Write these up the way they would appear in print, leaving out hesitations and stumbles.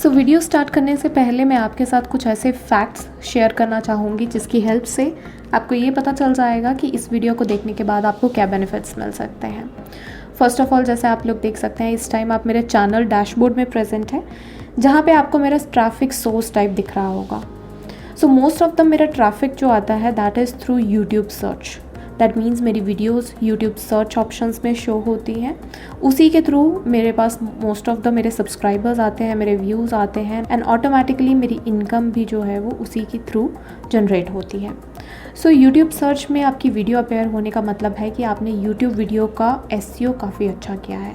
Video start करने से पहले मैं आपके साथ कुछ ऐसे फैक्ट्स शेयर करना चाहूँगी जिसकी हेल्प से आपको ये पता चल जाएगा कि इस वीडियो को देखने के बाद आपको क्या बेनिफिट्स मिल सकते हैं। फर्स्ट ऑफ ऑल, जैसे आप लोग देख सकते हैं इस टाइम आप मेरे चैनल डैशबोर्ड में प्रेजेंट है, जहाँ पे आपको मेरा ट्रैफिक सोर्स टाइप दिख रहा होगा। मोस्ट ऑफ द मेरा ट्रैफिक जो आता है that is through YouTube search. That means मेरी वीडियोस यूट्यूब सर्च ऑप्शंस में शो होती हैं, उसी के थ्रू मेरे पास मोस्ट ऑफ द मेरे सब्सक्राइबर्स आते हैं, मेरे व्यूज़ आते हैं एंड ऑटोमेटिकली मेरी इनकम भी जो है वो उसी के थ्रू जनरेट होती है। यूट्यूब सर्च में आपकी वीडियो अपेयर होने का मतलब है कि आपने यूट्यूब वीडियो का एसईओ काफ़ी अच्छा किया है।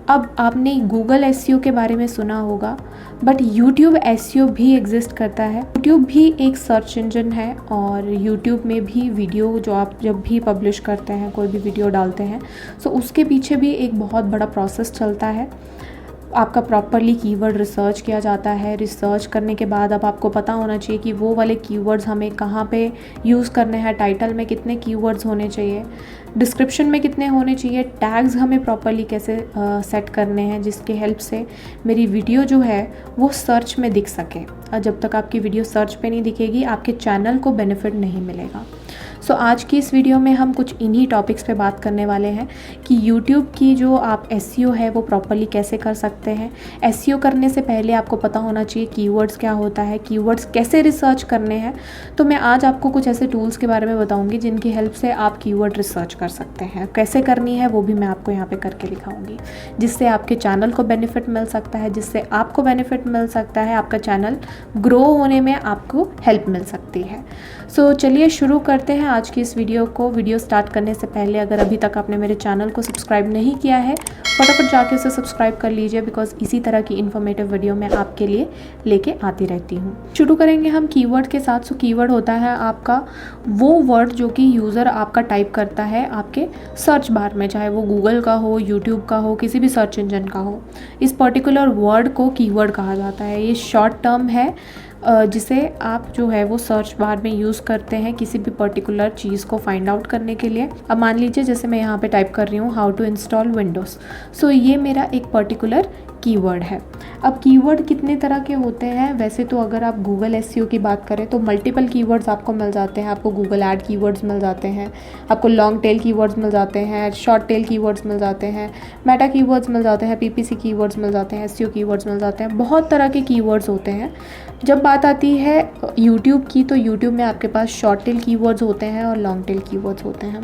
अब आपने गूगल एसईओ के बारे में सुना होगा, बट यूट्यूब एसईओ भी एग्जिस्ट करता है। यूट्यूब भी एक सर्च इंजन है और यूट्यूब में भी वीडियो जो आप जब भी पब्लिश करते हैं, कोई भी वीडियो डालते हैं, उसके पीछे भी एक बहुत बड़ा प्रोसेस चलता है। आपका प्रॉपरली कीवर्ड रिसर्च किया जाता है। रिसर्च करने के बाद अब आपको पता होना चाहिए कि वो वाले कीवर्ड्स हमें कहाँ पे यूज़ करने हैं, टाइटल में कितने कीवर्ड्स होने चाहिए, डिस्क्रिप्शन में कितने होने चाहिए, टैग्स हमें प्रॉपरली कैसे सेट करने हैं जिसके हेल्प से मेरी वीडियो जो है वो सर्च में दिख सके। और जब तक आपकी वीडियो सर्च पे नहीं दिखेगी आपके चैनल को बेनिफिट नहीं मिलेगा। आज की इस वीडियो में हम कुछ इन्हीं टॉपिक्स पे बात करने वाले हैं कि यूट्यूब की जो आप एसईओ है वो प्रॉपरली कैसे कर सकते हैं। एसईओ करने से पहले आपको पता होना चाहिए कीवर्ड्स क्या होता है, कीवर्ड्स कैसे रिसर्च करने हैं। मैं आज आपको कुछ ऐसे टूल्स के बारे में बताऊंगी जिनकी हेल्प से आप कीवर्ड रिसर्च कर सकते हैं। कैसे करनी है वो भी मैं आपको यहाँ पे करके दिखाऊंगी, जिससे आपके चैनल को बेनिफिट मिल सकता है, जिससे आपको बेनिफिट मिल सकता है, आपका चैनल ग्रो होने में आपको हेल्प मिल सकती है। चलिए शुरू करते हैं आज की इस वीडियो को। वीडियो स्टार्ट करने से पहले अगर अभी तक आपने मेरे चैनल को सब्सक्राइब नहीं किया है, फटाफट जाके उसे सब्सक्राइब कर लीजिए, बिकॉज इसी तरह की इन्फॉर्मेटिव वीडियो मैं आपके लिए लेके आती रहती हूँ। शुरू करेंगे हम कीवर्ड के साथ। कीवर्ड होता है आपका वो वर्ड जो कि यूज़र आपका टाइप करता है आपके सर्च बार में, चाहे वो गूगल का हो, यूट्यूब का हो, किसी भी सर्च इंजन का हो। इस पर्टिकुलर वर्ड को कीवर्ड कहा जाता है। ये शॉर्ट टर्म है जिसे आप जो है वो सर्च बार में यूज़ करते हैं किसी भी पर्टिकुलर चीज़ को फाइंड आउट करने के लिए। अब मान लीजिए जैसे मैं यहाँ पे टाइप कर रही हूँ हाउ टू इंस्टॉल विंडोज़, ये मेरा एक पर्टिकुलर कीवर्ड है। अब कीवर्ड कितने तरह के होते हैं? वैसे तो अगर आप गूगल एसईओ की बात करें तो मल्टीपल कीवर्ड्स आपको मिल जाते हैं। आपको गूगल ऐड कीवर्ड्स मिल जाते हैं, आपको लॉन्ग टेल कीवर्ड्स मिल जाते हैं, शॉर्ट टेल कीवर्ड्स मिल जाते हैं, मेटा कीवर्ड्स मिल जाते हैं, पीपीसी कीवर्ड्स मिल जाते हैं, एसईओ कीवर्ड्स मिल जाते हैं। बहुत तरह के कीवर्ड्स होते हैं। जब बात आती है यूट्यूब की, तो यूट्यूब में आपके पास शॉर्ट टेल कीवर्ड्स होते हैं और लॉन्ग टेल कीवर्ड्स होते हैं।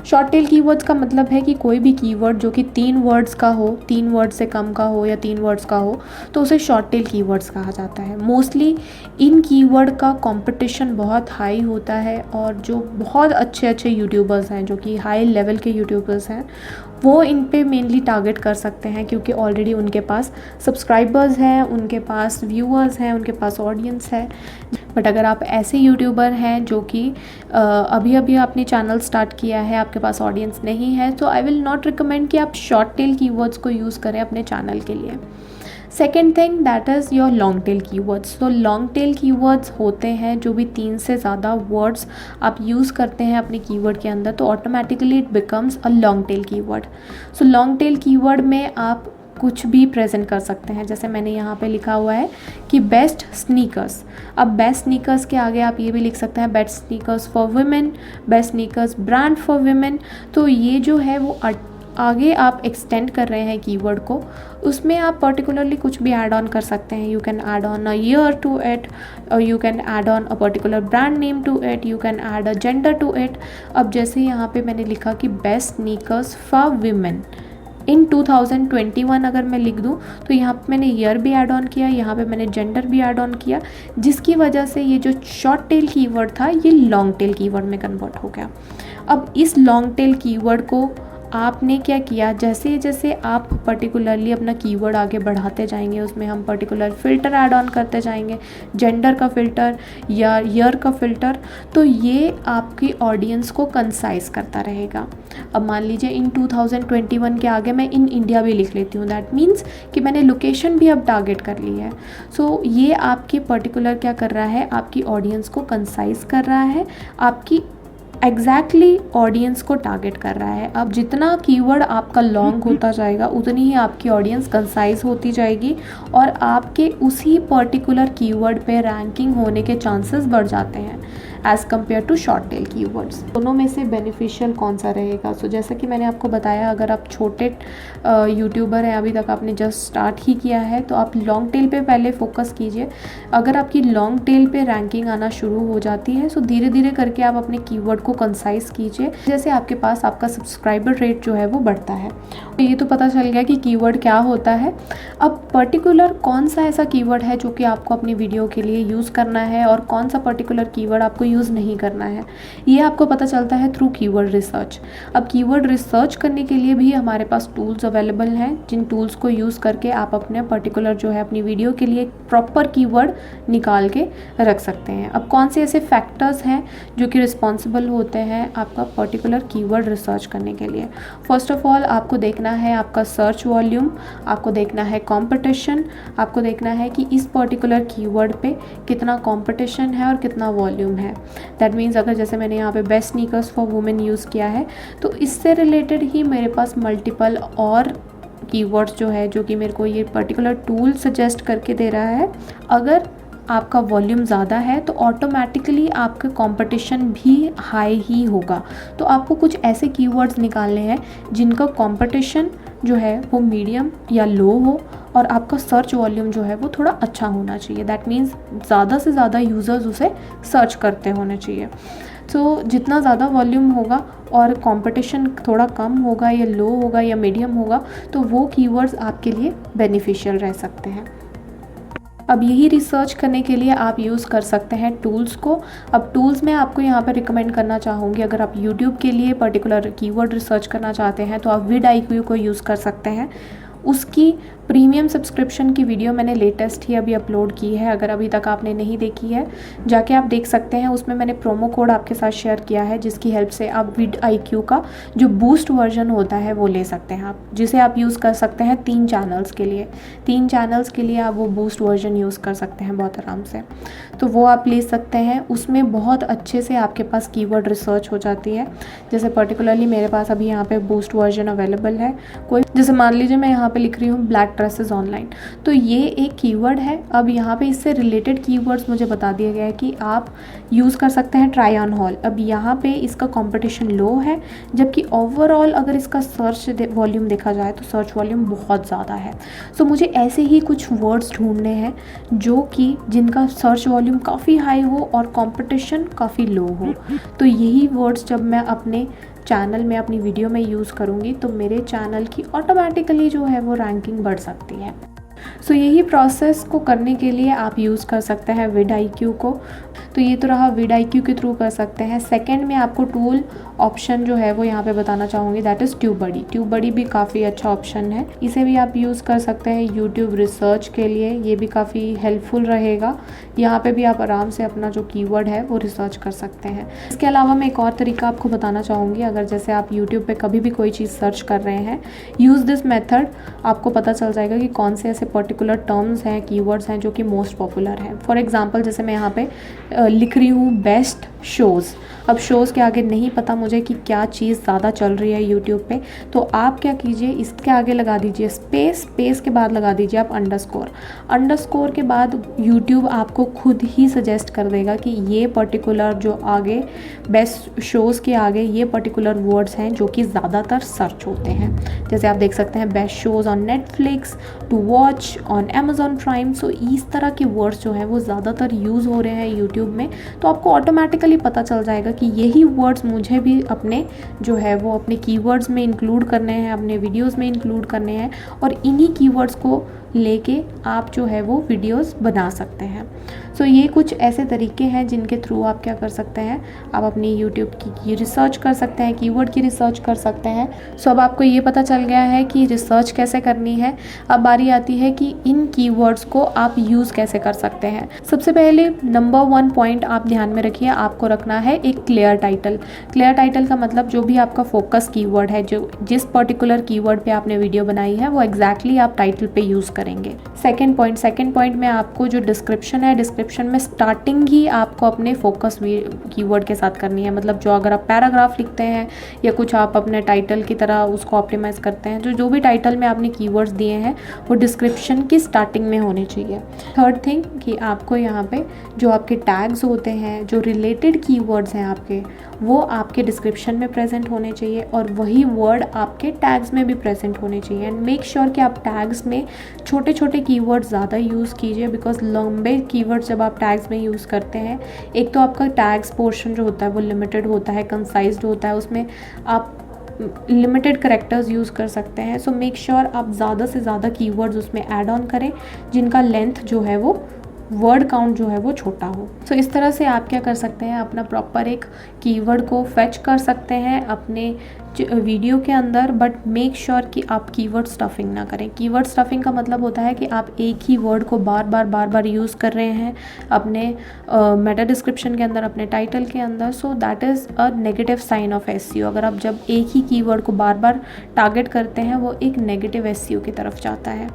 शॉर्ट टेल कीवर्ड्स का मतलब है कि कोई भी कीवर्ड जो कि 3 वर्ड्स का हो, 3 वर्ड से कम का हो या 3 वर्ड्स का हो, तो उसे शॉर्ट टेल कीवर्ड्स कहा जाता है। मोस्टली इन कीवर्ड का कंपटीशन बहुत हाई होता है और जो बहुत अच्छे अच्छे यूट्यूबर्स हैं, जो कि हाई लेवल के यूट्यूबर्स हैं, वो इन पे मेनली टारगेट कर सकते हैं, क्योंकि ऑलरेडी उनके पास सब्सक्राइबर्स हैं, उनके पास व्यूअर्स हैं, उनके पास ऑडियंस है। बट अगर आप ऐसे यूट्यूबर हैं जो कि अभी अभी आपने चैनल स्टार्ट किया है, आपके पास ऑडियंस नहीं है, तो आई विल नॉट रिकमेंड कि आप शॉर्ट टेल कीवर्ड्स को यूज़ करें अपने चैनल के लिए। Second thing that is your long tail keywords. Long tail keywords होते हैं जो भी 3 से ज़्यादा वर्ड्स आप यूज़ करते हैं अपने कीवर्ड के अंदर, तो automatically it becomes a long tail keyword. Long tail keyword में आप कुछ भी प्रेजेंट कर सकते हैं। जैसे मैंने यहाँ पे लिखा हुआ है कि बेस्ट स्नीकर्स। अब बेस्ट स्नीकर्स के आगे आप ये भी लिख सकते हैं best sneakers for women, best sneakers brand for women. तो ये जो है वो आगे आप एक्सटेंड कर रहे हैं कीवर्ड को, उसमें आप पर्टिकुलरली कुछ भी ऐड ऑन कर सकते हैं। You can add on a year to it, और you can add on a particular brand name to it, you can add a gender to it. अब जैसे यहाँ पे मैंने लिखा कि best sneakers for women in 2021 अगर मैं लिख दूँ, तो यहाँ पे मैंने ईयर भी ऐड ऑन किया, यहाँ पे मैंने जेंडर भी ऐड ऑन किया, जिसकी वजह से ये जो शॉर्ट टेल कीवर्ड था ये लॉन्ग टेल कीवर्ड में कन्वर्ट हो गया। अब इस लॉन्ग टेल कीवर्ड को आपने क्या किया, जैसे जैसे आप पर्टिकुलरली अपना कीवर्ड आगे बढ़ाते जाएंगे, उसमें हम पर्टिकुलर फ़िल्टर ऐड ऑन करते जाएंगे, जेंडर का फ़िल्टर या ईयर का फ़िल्टर, तो ये आपकी ऑडियंस को कंसाइज करता रहेगा। अब मान लीजिए इन 2021 के आगे मैं इन इंडिया भी लिख लेती हूँ, दैट मीन्स कि मैंने लोकेशन भी अब टारगेट कर ली है। ये आपकी पर्टिकुलर क्या कर रहा है, आपकी ऑडियंस को कंसाइज कर रहा है, आपकी एग्जैक्टली ऑडियंस को टारगेट कर रहा है। अब जितना कीवर्ड आपका लॉन्ग होता जाएगा उतनी ही आपकी ऑडियंस कंसाइज होती जाएगी और आपके उसी पर्टिकुलर कीवर्ड पे रैंकिंग होने के चांसेस बढ़ जाते हैं as compare to short tail keywords. दोनों में से बेनिफिशियल कौन सा रहेगा? सो जैसा कि मैंने आपको बताया, अगर आप छोटे यूट्यूबर हैं, अभी तक आपने जस्ट स्टार्ट ही किया है, तो आप लॉन्ग टेल पे पहले फोकस कीजिए। अगर आपकी लॉन्ग टेल पे रैंकिंग आना शुरू हो जाती है सो धीरे धीरे करके आप अपने कीवर्ड को कंसाइज कीजिए, जैसे आपके पास आपका सब्सक्राइबर रेट जो है वो बढ़ता है। तो ये तो पता चल गया कि कीवर्ड क्या होता है। अब पर्टिकुलर कौन सा ऐसा कीवर्ड है जो कि आपको अपनी वीडियो के लिए यूज़ करना है और कौन सा पर्टिकुलर कीवर्ड आपको यूज़ नहीं करना है, ये आपको पता चलता है थ्रू कीवर्ड रिसर्च। अब कीवर्ड रिसर्च करने के लिए भी हमारे पास टूल्स अवेलेबल हैं, जिन टूल्स को यूज़ करके आप अपने पर्टिकुलर जो है अपनी वीडियो के लिए प्रॉपर कीवर्ड निकाल के रख सकते हैं। अब कौन से ऐसे फैक्टर्स हैं जो कि रिस्पॉन्सिबल होते हैं आपका पर्टिकुलर कीवर्ड रिसर्च करने के लिए? फर्स्ट ऑफ ऑल आपको देखना है आपका सर्च वॉल्यूम, आपको देखना है कंपटीशन, आपको देखना है कि इस पर्टिकुलर कीवर्ड पे कितना कंपटीशन है और कितना वॉल्यूम है। दैट मीन्स अगर जैसे मैंने यहाँ पे best sneakers for women use किया है तो इससे रिलेटेड ही मेरे पास मल्टीपल और कीवर्ड्स जो है, जो कि मेरे को ये पर्टिकुलर टूल सजेस्ट करके दे रहा है। अगर आपका वॉल्यूम ज़्यादा है तो ऑटोमेटिकली आपका कंपटीशन भी हाई ही होगा। तो आपको कुछ ऐसे कीवर्ड्स निकालने हैं जिनका कंपटीशन जो है वो मीडियम या लो हो और आपका सर्च वॉल्यूम जो है वो थोड़ा अच्छा होना चाहिए। दैट मीन्स ज़्यादा से ज़्यादा यूज़र्स उसे सर्च करते होने चाहिए। तो जितना ज़्यादा वॉल्यूम होगा और कंपटीशन थोड़ा कम होगा या लो होगा या मीडियम होगा तो वो कीवर्ड्स आपके लिए बेनिफिशियल रह सकते हैं। अब यही रिसर्च करने के लिए आप यूज़ कर सकते हैं टूल्स को। अब टूल्स मैं आपको यहाँ पर रिकमेंड करना चाहूँगी, अगर आप यूट्यूब के लिए पर्टिकुलर कीवर्ड रिसर्च करना चाहते हैं तो आप vidIQ को यूज़ कर सकते हैं। उसकी प्रीमियम सब्सक्रिप्शन की वीडियो मैंने लेटेस्ट ही अभी अपलोड की है, अगर अभी तक आपने नहीं देखी है जाके आप देख सकते हैं। उसमें मैंने प्रोमो कोड आपके साथ शेयर किया है जिसकी हेल्प से आप vidIQ का जो बूस्ट वर्जन होता है वो ले सकते हैं आप, जिसे आप यूज़ कर सकते हैं 3 चैनल्स के लिए। 3 चैनल्स के लिए आप वो बूस्ट वर्जन यूज़ कर सकते हैं बहुत आराम से। तो वो आप ले सकते हैं, उसमें बहुत अच्छे से आपके पास कीवर्ड रिसर्च हो जाती है। जैसे पर्टिकुलरली मेरे पास अभी यहाँ पे बूस्ट वर्जन अवेलेबल है। कोई जैसे मान लीजिए मैं यहाँ पे लिख रही हूँ ब्लैक ड्रेसेस ऑनलाइन, तो ये एक कीवर्ड है। अब यहाँ पे इससे रिलेटेड कीवर्ड्स मुझे बता दिया गया है कि आप यूज़ कर सकते हैं ट्राई ऑन हॉल। अब यहाँ पे इसका कंपटीशन लो है, जबकि ओवरऑल अगर इसका सर्च वॉल्यूम देखा जाए तो सर्च वॉल्यूम बहुत ज़्यादा है। सो मुझे ऐसे ही कुछ वर्ड्स ढूंढने हैं जो कि जिनका सर्च वॉल्यूम काफ़ी हाई हो और कंपटीशन काफ़ी लो हो। तो यही वर्ड्स जब मैं अपने चैनल में अपनी वीडियो में यूज़ करूँगी तो मेरे चैनल की ऑटोमेटिकली जो है वो रैंकिंग बढ़ सकती है। सो यही प्रोसेस को करने के लिए आप यूज़ कर सकते हैं vidIQ को। तो ये तो रहा vidIQ के थ्रू कर सकते हैं। सेकंड में आपको टूल ऑप्शन जो है वो यहाँ पे बताना चाहूँगी, दैट इज़ TubeBuddy। TubeBuddy भी काफ़ी अच्छा ऑप्शन है, इसे भी आप यूज़ कर सकते हैं यूट्यूब रिसर्च के लिए। ये भी काफ़ी हेल्पफुल रहेगा। यहाँ पे भी आप आराम से अपना जो कीवर्ड है वो रिसर्च कर सकते हैं। इसके अलावा मैं एक और तरीका आपको बताना चाहूँगी, अगर जैसे आप यूट्यूब पे कभी भी कोई चीज़ सर्च कर रहे हैं, यूज़ दिस मेथड। आपको पता चल जाएगा कि कौन से ऐसे पर्टिकुलर टर्म्स हैं, कीवर्ड्स हैं जो कि मोस्ट पॉपुलर हैं। फॉर एग्जांपल जैसे मैं यहाँ पे लिख रही हूँ बेस्ट शोज़। अब शोज़ के आगे नहीं पता मुझे कि क्या चीज़ ज़्यादा चल रही है यूट्यूब पे, तो आप क्या कीजिए, इसके आगे लगा दीजिए स्पेस, स्पेस के बाद लगा दीजिए आप अंडरस्कोर। अंडरस्कोर के बाद यूट्यूब आपको खुद ही सजेस्ट कर देगा कि ये पर्टिकुलर जो आगे बेस्ट शोज़ के आगे ये पर्टिकुलर वर्ड्स हैं जो कि ज़्यादातर सर्च होते हैं। जैसे आप देख सकते हैं best shows on Netflix, to watch on Amazon Prime. So इस तरह के वर्ड्स जो हैं वो ज़्यादातर यूज़ हो रहे हैं यूट्यूब में। तो आपको ऑटोमेटिकली पता चल जाएगा कि यही वर्ड्स मुझे भी अपने जो है वो अपने कीवर्ड्स में इंक्लूड करने हैं, अपने वीडियोस में इंक्लूड करने हैं, और इन्हीं कीवर्ड्स को लेके आप जो है वो वीडियोस बना सकते हैं। सो ये कुछ ऐसे तरीके हैं जिनके थ्रू आप क्या कर सकते हैं, आप अपनी यूट्यूब की रिसर्च कर सकते हैं, कीवर्ड की रिसर्च कर सकते हैं। सो अब आपको ये पता चल गया है कि रिसर्च कैसे करनी है। अब बारी आती है कि इन कीवर्ड्स को आप यूज़ कैसे कर सकते हैं। सबसे पहले नंबर 1 पॉइंट आप ध्यान में रखिए, आपको रखना है एक क्लियर टाइटल। क्लियर टाइटल का मतलब जो भी आपका फोकस कीवर्ड है, जो जिस पर्टिकुलर कीवर्ड पे आपने वीडियो बनाई है वो एग्जैक्टली आप टाइटल पे यूज़ करें। करेंगे। सेकंड पॉइंट में आपको जो डिस्क्रिप्शन है, डिस्क्रिप्शन में स्टार्टिंग ही आपको अपने फोकस कीवर्ड के साथ करनी है। मतलब जो अगर आप पैराग्राफ लिखते हैं या कुछ आप अपने टाइटल की तरह उसको ऑप्टिमाइज़ करते हैं, जो भी टाइटल में आपने कीवर्ड्स दिए हैं वो डिस्क्रिप्शन की स्टार्टिंग में होने चाहिए। थर्ड थिंग कि आपको यहाँ पे जो आपके टैग्स होते हैं, जो रिलेटेड कीवर्ड्स हैं आपके, वो आपके डिस्क्रिप्शन में प्रेजेंट होने चाहिए और वही वर्ड आपके टैग्स में भी प्रेजेंट होने चाहिए। एंड मेक श्योर कि आप टैग्स में छोटे छोटे कीवर्ड्स ज़्यादा यूज़ कीजिए, बिकॉज लंबे कीवर्ड्स जब आप टैग्स में यूज़ करते हैं, एक तो आपका टैग्स पोर्शन जो होता है वो लिमिटेड होता है, कंसाइज्ड होता है, उसमें आप लिमिटेड करेक्टर्स यूज़ कर सकते हैं। सो मेक श्योर आप ज़्यादा से ज़्यादा कीवर्ड्स उसमें ऐड ऑन करें जिनका लेंथ जो है वो वर्ड काउंट जो है वो छोटा हो। सो इस तरह से आप क्या कर सकते हैं, अपना प्रॉपर एक कीवर्ड को फेच कर सकते हैं अपने वीडियो के अंदर, बट मेक श्योर कि आप कीवर्ड स्टफिंग ना करें। कीवर्ड स्टफिंग का मतलब होता है कि आप एक ही वर्ड को बार बार यूज़ कर रहे हैं अपने मेटा डिस्क्रिप्शन के अंदर, अपने टाइटल के अंदर। So that is a negative sign of SEO. अगर आप जब एक ही कीवर्ड को बार बार टारगेट करते हैं, वो एक नेगेटिव एसईओ की तरफ जाता है।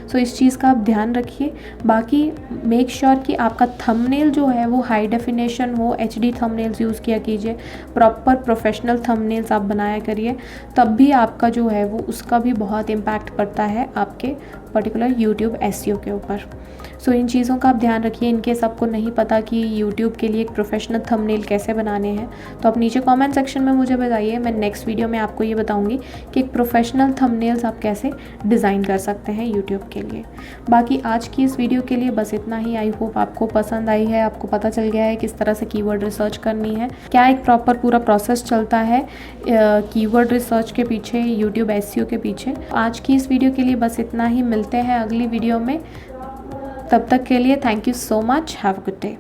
सो इस चीज़ का आप ध्यान रखिए। बाकी मेक श्योर कि आपका थंबनेल जो है वो हाई डेफिनेशन हो, HD थंबनेल्स यूज़ किया कीजिए, प्रॉपर प्रोफेशनल थंबनेल्स आप बनाया करिए, तब भी आपका जो है वो उसका भी बहुत इम्पैक्ट पड़ता है आपके पर्टिकुलर यूट्यूब एसईओ के ऊपर। सो इन चीज़ों का आप ध्यान रखिए। इनके सबको नहीं पता कि यूट्यूब के लिए एक प्रोफेशनल थंबनेल कैसे बनाने हैं, तो आप नीचे कमेंट सेक्शन में मुझे बताइए। मैं नेक्स्ट वीडियो में आपको ये बताऊंगी कि एक प्रोफेशनल थंबनेल्स आप कैसे डिज़ाइन कर सकते हैं यूट्यूब के लिए। बाकी आज की इस वीडियो के लिए बस इतना ही। आई होप आपको पसंद आई है, आपको पता चल गया है किस तरह से कीवर्ड रिसर्च करनी है, क्या एक प्रॉपर पूरा प्रोसेस चलता है कीवर्ड रिसर्च के पीछे, यूट्यूब एसईओ के पीछे। आज की इस वीडियो के लिए बस इतना ही। मिलते हैं अगली वीडियो में, तब तक के लिए thank you so much. Have a good day.